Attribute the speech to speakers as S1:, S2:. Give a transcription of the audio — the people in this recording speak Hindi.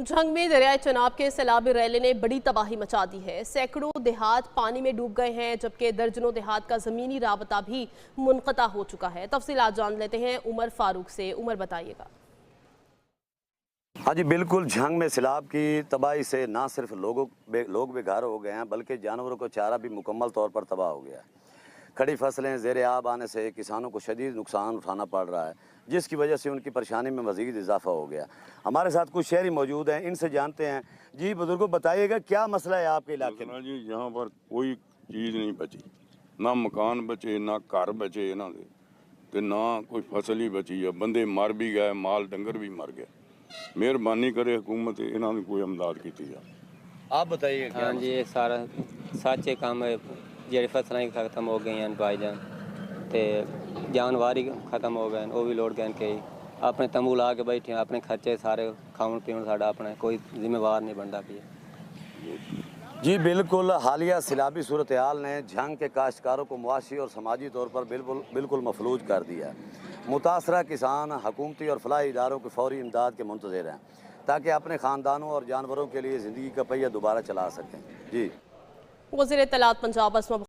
S1: झंग में दरियाए चनाब के सैलाबी रैले ने बड़ी तबाही मचा दी है। सैकड़ों देहात पानी में डूब गए हैं, जबकि दर्जनों देहात का जमीनी राबता भी मुनक़ता हो चुका है। तफसीलात जान लेते हैं उमर फारूक से। उमर, बताइएगा।
S2: हाँ जी, बिल्कुल। झंग में सैलाब की तबाही से ना सिर्फ लोग बेघर हो गए हैं, बल्कि जानवरों को चारा भी मुकम्मल तौर पर तबाह हो गया है। खड़ी फसलें ज़ेर आब आने से किसानों को शदीद नुकसान उठाना पड़ रहा है, जिसकी वजह से उनकी परेशानी में मज़ीद इजाफा हो गया। हमारे साथ कुछ शहरी मौजूद हैं, इनसे जानते हैं। जी बुजुर्गों, बताइएगा क्या मसला है आपके इलाके में?
S3: जी, यहाँ पर कोई चीज़ नहीं बची, ना मकान बचे, ना घर बचे इन्हों के, ते ना कोई फसल ही बची है। बंदे मर भी गए, माल डंगर भी मर गए। मेहरबानी करे हुकूमत इन्हों की कोई इमदाद की जाए।
S2: आप बताइए क्या?
S4: हाँ जी, ये सारा सच्चे काम है। जी फसल ही खत्म हो गई हैं भाईजान, ते जानवर ही खत्म हो गए, वो भी लोड़ गए कई। अपने तंबू ला के बैठे, अपने खर्चे सारे खाण पीण साडा अपना, कोई जिम्मेवार नहीं बनता पिया।
S2: जी बिल्कुल। हालिया सैलाबी सूरत हाल ने झंग के काश्तकारों को मुआशी और समाजी तौर पर बिल्कुल मफलूज कर दिया है। मुतासरा किसान हुकूमती और फलाही इदारों की फौरी इमदाद के मुंतज़िर हैं, ताकि अपने ख़ानदानों और जानवरों के लिए ज़िंदगी का पहिया दोबारा चला सकें। जी।
S1: वज़ीर इत्तलात पंजाब